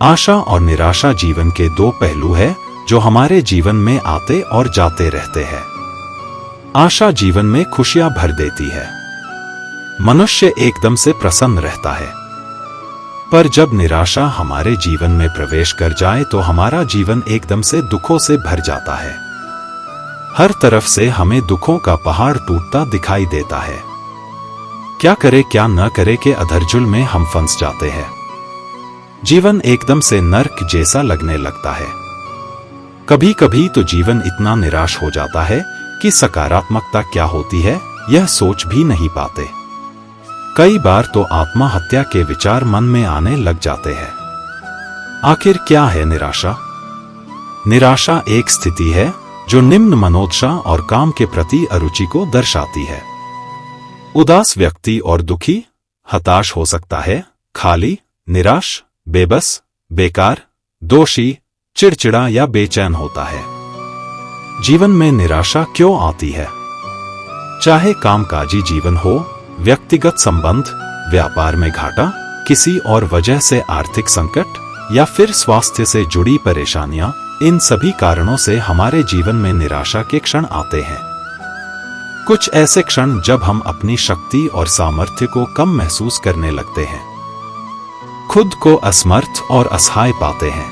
आशा और निराशा जीवन के दो पहलू हैं जो हमारे जीवन में आते और जाते रहते हैं। आशा जीवन में खुशियां भर देती है, मनुष्य एकदम से प्रसन्न रहता है। पर जब निराशा हमारे जीवन में प्रवेश कर जाए तो हमारा जीवन एकदम से दुखों से भर जाता है। हर तरफ से हमें दुखों का पहाड़ टूटता दिखाई देता है। क्या करे क्या न करे के अधरजुल में हम फंस जाते हैं। जीवन एकदम से नर्क जैसा लगने लगता है। कभी कभी तो जीवन इतना निराश हो जाता है कि सकारात्मकता क्या होती है यह सोच भी नहीं पाते। कई बार तो आत्महत्या के विचार मन में आने लग जाते हैं। आखिर क्या है निराशा? निराशा एक स्थिति है जो निम्न मनोदशा और काम के प्रति अरुचि को दर्शाती है। उदास व्यक्ति और दुखी, हताश हो सकता है, खाली, निराश, बेबस, बेकार, दोषी, चिड़चिड़ा या बेचैन होता है। जीवन में निराशा क्यों आती है? चाहे कामकाजी जीवन हो, व्यक्तिगत संबंध, व्यापार में घाटा, किसी और वजह से आर्थिक संकट या फिर स्वास्थ्य से जुड़ी परेशानियां, इन सभी कारणों से हमारे जीवन में निराशा के क्षण आते हैं। कुछ ऐसे क्षण जब हम अपनी शक्ति और सामर्थ्य को कम महसूस करने लगते हैं, खुद को असमर्थ और असहाय पाते हैं।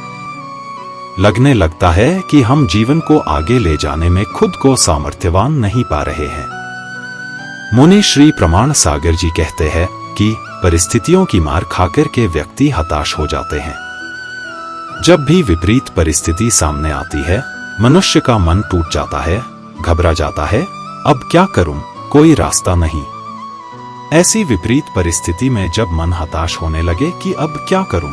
लगने लगता है कि हम जीवन को आगे ले जाने में खुद को सामर्थ्यवान नहीं पा रहे हैं। मुनि श्री प्रमाण सागर जी कहते हैं कि परिस्थितियों की मार खाकर के व्यक्ति हताश हो जाते हैं। जब भी विपरीत परिस्थिति सामने आती है, मनुष्य का मन टूट जाता है, घबरा जाता है। अब क्या करूं? कोई रास्ता नहीं। ऐसी विपरीत परिस्थिति में जब मन हताश होने लगे कि अब क्या करूं,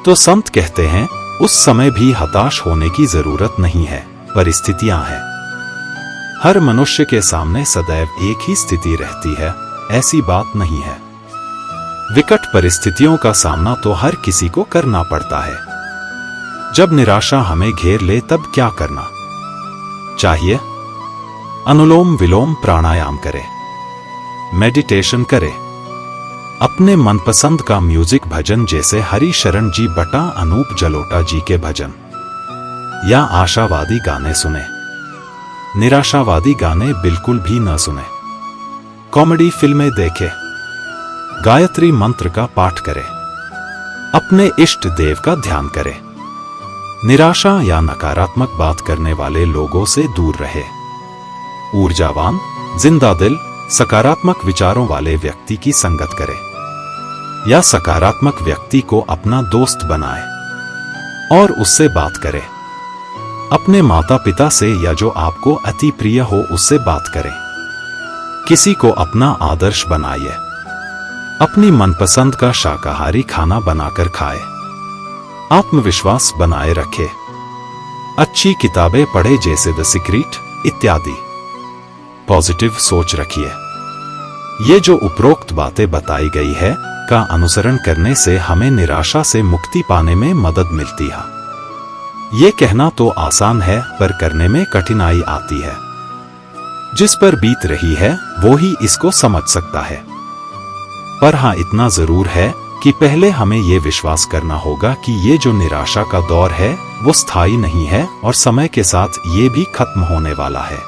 तो संत कहते हैं उस समय भी हताश होने की जरूरत नहीं है। परिस्थितियां हैं। हर मनुष्य के सामने सदैव एक ही स्थिति रहती है, ऐसी बात नहीं है। विकट परिस्थितियों का सामना तो हर किसी को करना पड़ता है। जब निराशा हमें घेर ले तब क्या करना चाहिए? अनुलोम विलोम प्राणायाम करें, मेडिटेशन करें, अपने मनपसंद का म्यूजिक भजन जैसे हरि शरण जी बटा अनूप जलोटा जी के भजन या आशावादी गाने सुने। निराशावादी गाने बिल्कुल भी न सुने। कॉमेडी फिल्में देखें, गायत्री मंत्र का पाठ करें, अपने इष्ट देव का ध्यान करें। निराशा या नकारात्मक बात करने वाले लोगों से दूर रहे। ऊर्जावान, जिंदा दिल, सकारात्मक विचारों वाले व्यक्ति की संगत करें या सकारात्मक व्यक्ति को अपना दोस्त बनाएं और उससे बात करें। अपने माता पिता से या जो आपको अति प्रिय हो उससे बात करें। किसी को अपना आदर्श बनाइए। अपनी मनपसंद का शाकाहारी खाना बनाकर खाएं। आत्मविश्वास बनाए रखें। अच्छी किताबें पढ़े जैसे द सीक्रेट इत्यादि। पॉजिटिव सोच रखिए। ये जो उपरोक्त बातें बताई गई है का अनुसरण करने से हमें निराशा से मुक्ति पाने में मदद मिलती है। ये कहना तो आसान है पर करने में कठिनाई आती है। जिस पर बीत रही है वो ही इसको समझ सकता है। पर हाँ, इतना जरूर है कि पहले हमें ये विश्वास करना होगा कि ये जो निराशा का दौर है वो स्थायी नहीं है और समय के साथ ये भी खत्म होने वाला है।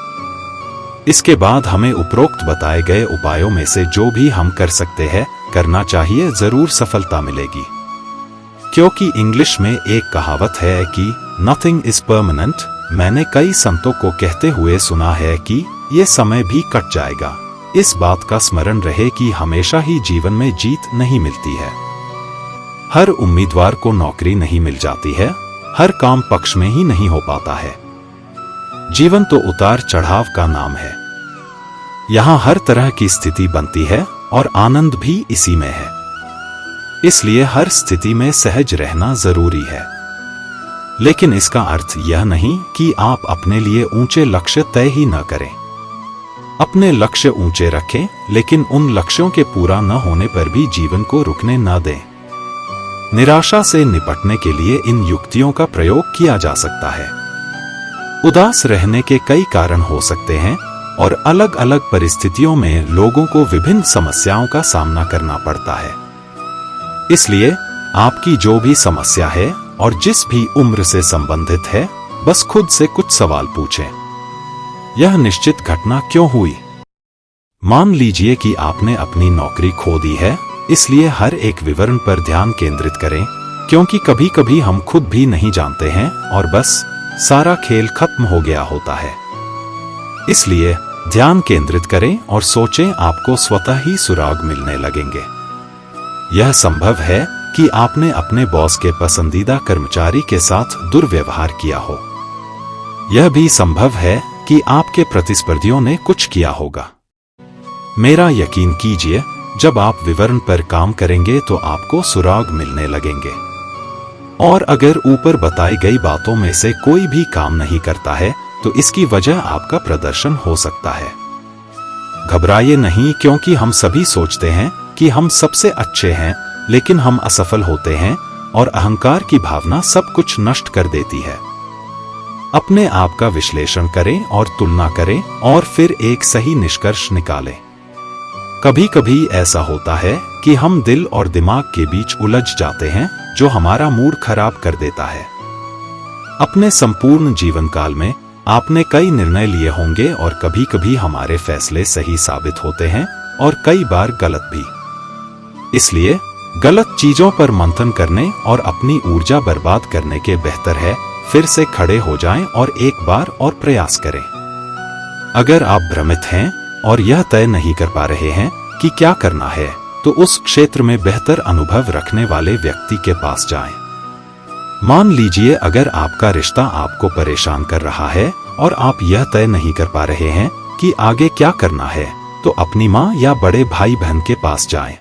इसके बाद हमें उपरोक्त बताए गए उपायों में से जो भी हम कर सकते हैं करना चाहिए, जरूर सफलता मिलेगी। क्योंकि इंग्लिश में एक कहावत है कि नथिंग इज परमानेंट। मैंने कई संतों को कहते हुए सुना है कि ये समय भी कट जाएगा। इस बात का स्मरण रहे कि हमेशा ही जीवन में जीत नहीं मिलती है। हर उम्मीदवार को नौकरी नहीं मिल जाती है। हर काम पक्ष में ही नहीं हो पाता है। जीवन तो उतार चढ़ाव का नाम है। यहाँ हर तरह की स्थिति बनती है और आनंद भी इसी में है। इसलिए हर स्थिति में सहज रहना जरूरी है। लेकिन इसका अर्थ यह नहीं कि आप अपने लिए ऊंचे लक्ष्य तय ही न करें। अपने लक्ष्य ऊंचे रखें, लेकिन उन लक्ष्यों के पूरा न होने पर भी जीवन को रुकने न दें। निराशा से निपटने के लिए इन युक्तियों का प्रयोग किया जा सकता है। उदास रहने के कई कारण हो सकते हैं और अलग अलग परिस्थितियों में लोगों को विभिन्न समस्याओं का सामना करना पड़ता है। इसलिए आपकी जो भी समस्या है और जिस भी उम्र से संबंधित है, बस खुद से कुछ सवाल पूछें। यह निश्चित घटना क्यों हुई? मान लीजिए कि आपने अपनी नौकरी खो दी है, इसलिए हर एक विवरण पर ध्यान केंद्रित करें, क्योंकि कभी कभी हम खुद भी नहीं जानते हैं और बस सारा खेल खत्म हो गया होता है। इसलिए ध्यान केंद्रित करें और सोचें, आपको स्वतः ही सुराग मिलने लगेंगे। यह संभव है कि आपने अपने बॉस के पसंदीदा कर्मचारी के साथ दुर्व्यवहार किया हो। यह भी संभव है कि आपके प्रतिस्पर्धियों ने कुछ किया होगा। मेरा यकीन कीजिए, जब आप विवरण पर काम करेंगे तो आपको सुराग मिलने लगेंगे। और अगर ऊपर बताई गई बातों में से कोई भी काम नहीं करता है, तो इसकी वजह आपका प्रदर्शन हो सकता है। घबराइए नहीं, क्योंकि हम सभी सोचते हैं कि हम सबसे अच्छे हैं, लेकिन हम असफल होते हैं और अहंकार की भावना सब कुछ नष्ट कर देती है। अपने आप का विश्लेषण करें और तुलना करें और फिर एक सही निष्कर्ष निकालें। कभी कभी ऐसा होता है कि हम दिल और दिमाग के बीच उलझ जाते हैं, जो हमारा मूड खराब कर देता है। अपने संपूर्ण जीवन काल में आपने कई निर्णय लिए होंगे और कभी कभी हमारे फैसले सही साबित होते हैं और कई बार गलत भी। इसलिए गलत चीजों पर मंथन करने और अपनी ऊर्जा बर्बाद करने के बेहतर है फिर से खड़े हो जाएं और एक बार और प्रयास करें। अगर आप भ्रमित हैं और यह तय नहीं कर पा रहे हैं कि क्या करना है, तो उस क्षेत्र में बेहतर अनुभव रखने वाले व्यक्ति के पास जाएं। मान लीजिए अगर आपका रिश्ता आपको परेशान कर रहा है और आप यह तय नहीं कर पा रहे हैं कि आगे क्या करना है, तो अपनी माँ या बड़े भाई बहन के पास जाएं।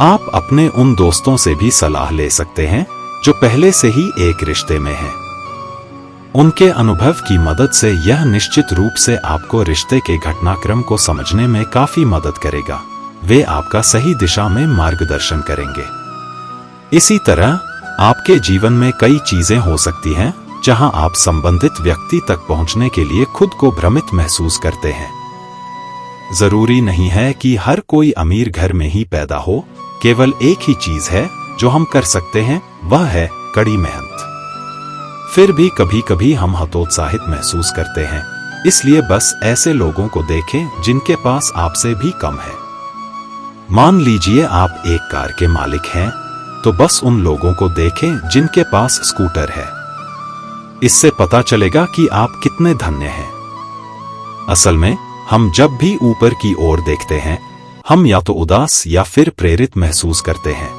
आप अपने उन दोस्तों से भी सलाह ले सकते हैं जो पहले से ही एक रिश्ते में हैं। उनके अनुभव की मदद से यह निश्चित रूप से आपको रिश्ते के घटनाक्रम को समझने में काफी मदद करेगा। वे आपका सही दिशा में मार्गदर्शन करेंगे। इसी तरह आपके जीवन में कई चीजें हो सकती हैं जहां आप संबंधित व्यक्ति तक पहुंचने के लिए खुद को भ्रमित महसूस करते हैं। जरूरी नहीं है कि हर कोई अमीर घर में ही पैदा हो। केवल एक ही चीज है जो हम कर सकते हैं, वह है कड़ी मेहनत। फिर भी कभी कभी हम हतोत्साहित महसूस करते हैं, इसलिए बस ऐसे लोगों को देखें जिनके पास आपसे भी कम है। मान लीजिए आप एक कार के मालिक हैं, तो बस उन लोगों को देखें जिनके पास स्कूटर है। इससे पता चलेगा कि आप कितने धन्य हैं। असल में हम जब भी ऊपर की ओर देखते हैं, हम या तो उदास या फिर प्रेरित महसूस करते हैं।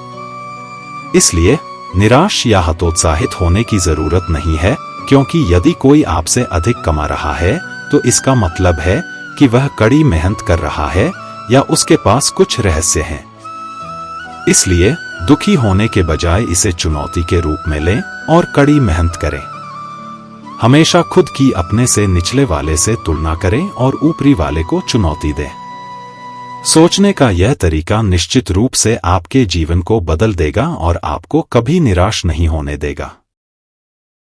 इसलिए निराश या हतोत्साहित होने की जरूरत नहीं है, क्योंकि यदि कोई आपसे अधिक कमा रहा है तो इसका मतलब है कि वह कड़ी मेहनत कर रहा है या उसके पास कुछ रहस्य हैं। इसलिए दुखी होने के बजाय इसे चुनौती के रूप में लें और कड़ी मेहनत करें। हमेशा खुद की अपने से निचले वाले से तुलना करें और ऊपरी वाले को चुनौती दें। सोचने का यह तरीका निश्चित रूप से आपके जीवन को बदल देगा और आपको कभी निराश नहीं होने देगा।